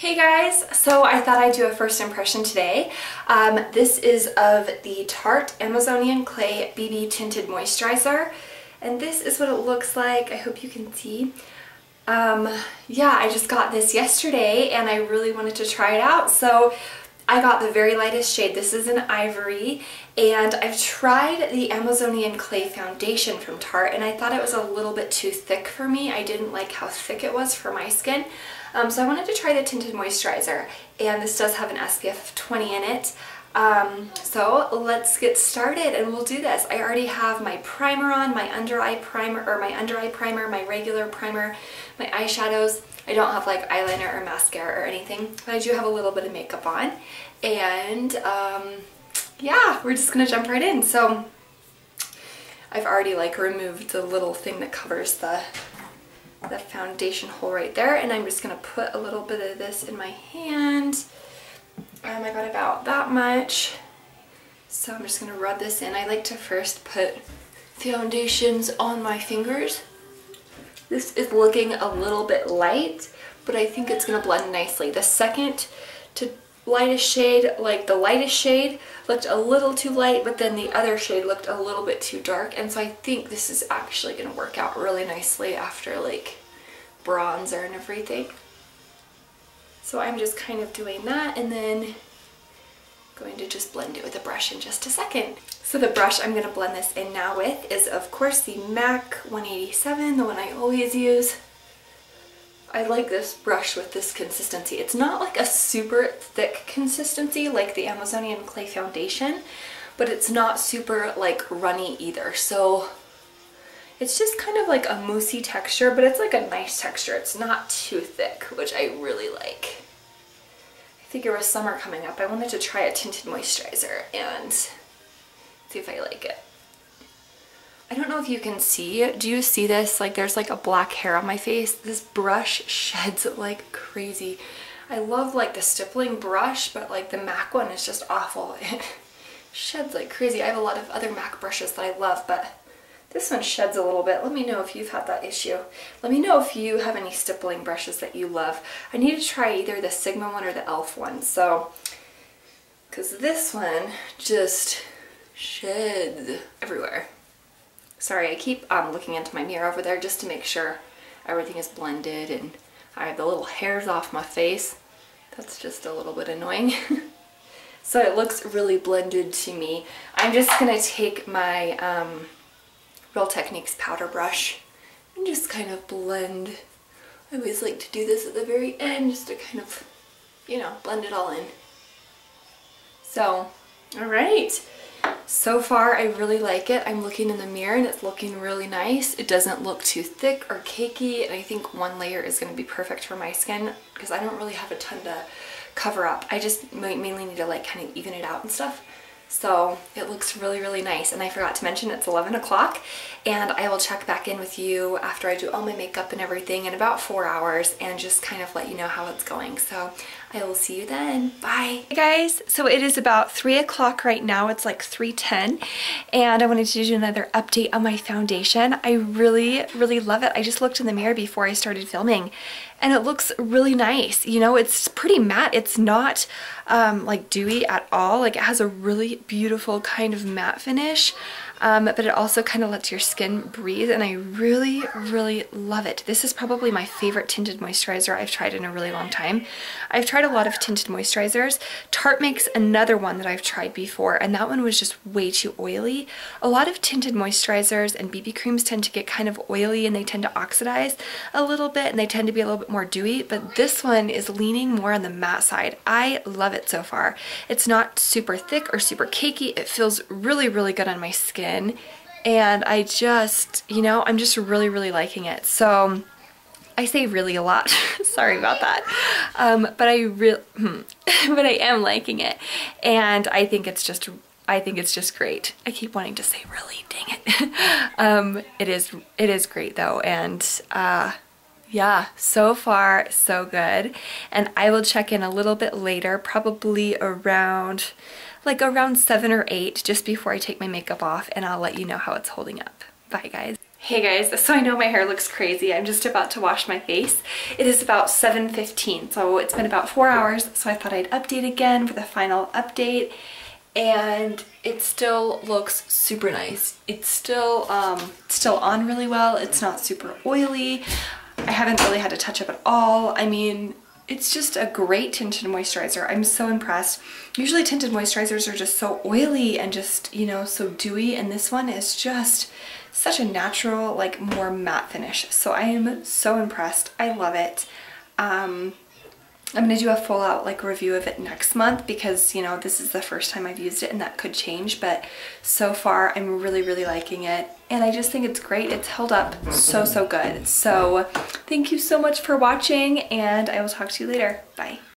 Hey guys, so I thought I'd do a first impression today. This is of the Tarte Amazonian Clay BB Tinted Moisturizer, and this is what it looks like. I hope you can see. Yeah, I just got this yesterday and I really wanted to try it out, so I got the very lightest shade. This is an ivory, and I've tried the Amazonian Clay foundation from Tarte and I thought it was a little bit too thick for me. I didn't like how thick it was for my skin. So I wanted to try the tinted moisturizer, and this does have an SPF of 20 in it. So let's get started and we'll do this. I already have my primer on, my under eye primer, my regular primer, my eyeshadows. I don't have like eyeliner or mascara or anything, but I do have a little bit of makeup on. And yeah, we're just gonna jump right in. So I've already like removed the little thing that covers the foundation hole right there, and I'm just gonna put a little bit of this in my hand. I got about that much, so I'm just gonna rub this in. I like to first put foundations on my fingers. This is looking a little bit light, but I think it's gonna blend nicely. The second to lightest shade, like the lightest shade, looked a little too light, but then the other shade looked a little bit too dark, and so I think this is actually gonna work out really nicely after like bronzer and everything. So I'm just kind of doing that and then going to just blend it with a brush in just a second. So the brush I'm going to blend this in now with is of course the MAC 187, the one I always use. I like this brush with this consistency. It's not like a super thick consistency like the Amazonian Clay foundation, but it's not super like runny either. So it's just kind of like a moussey texture, but it's like a nice texture. It's not too thick, which I really like. I figure with summer coming up, I wanted to try a tinted moisturizer and see if I like it. I don't know if you can see, do you see this? Like there's like a black hair on my face. This brush sheds like crazy. I love like the stippling brush, but like the MAC one is just awful. It sheds like crazy. I have a lot of other MAC brushes that I love, but this one sheds a little bit. Let me know if you've had that issue. Let me know if you have any stippling brushes that you love. I need to try either the Sigma one or the e.l.f. one, so, because this one just sheds everywhere. Sorry, I keep looking into my mirror over there just to make sure everything is blended and I have the little hairs off my face. That's just a little bit annoying. So it looks really blended to me. I'm just gonna take my Real Techniques powder brush and just kind of blend. I always like to do this at the very end just to kind of, you know, blend it all in. So, alright. So far I really like it. I'm looking in the mirror and it's looking really nice. It doesn't look too thick or cakey, and I think one layer is going to be perfect for my skin because I don't really have a ton to cover up. I just mainly need to like kind of even it out and stuff. So it looks really, really nice. And I forgot to mention it's 11 o'clock, and I will check back in with you after I do all my makeup and everything in about 4 hours and just kind of let you know how it's going. So I will see you then. Bye. Hey guys, so it is about 3 o'clock right now. It's like 3:10, and I wanted to do another update on my foundation. I really, really love it. I just looked in the mirror before I started filming and it looks really nice. You know, it's pretty matte. It's not like dewy at all. Like it has a really beautiful kind of matte finish, but it also kind of lets your skin breathe, and I really, really love it. This is probably my favorite tinted moisturizer I've tried in a really long time. I've tried a lot of tinted moisturizers. Tarte makes another one that I've tried before, and that one was just way too oily. A lot of tinted moisturizers and BB creams tend to get kind of oily and they tend to oxidize a little bit and they tend to be a little bit more dewy, but this one is leaning more on the matte side. I love it so far. It's not super thick or super cakey. It feels really, really good on my skin, and I just, you know, I'm just really, really liking it. So I say really a lot. Sorry about that. But I am liking it, and I think it's just great. I keep wanting to say really, dang it. It is great though, and yeah, so far so good. And I will check in a little bit later, probably around 7 or 8, just before I take my makeup off, and I'll let you know how it's holding up. Bye guys. Hey guys, so I know my hair looks crazy. I'm just about to wash my face. It is about 7:15, so it's been about 4 hours, so I thought I'd update again for the final update. And it still looks super nice. It's still on really well. It's not super oily. I haven't really had to touch up at all. I mean, it's just a great tinted moisturizer. I'm so impressed. Usually tinted moisturizers are just so oily and just, you know, so dewy, and this one is just such a natural, like, more matte finish. So I am so impressed. I love it. I'm gonna do a full out like review of it next month because, you know, this is the first time I've used it and that could change, but so far I'm really liking it, and I just think it's great. It's held up so good. So thank you so much for watching, and I will talk to you later. Bye.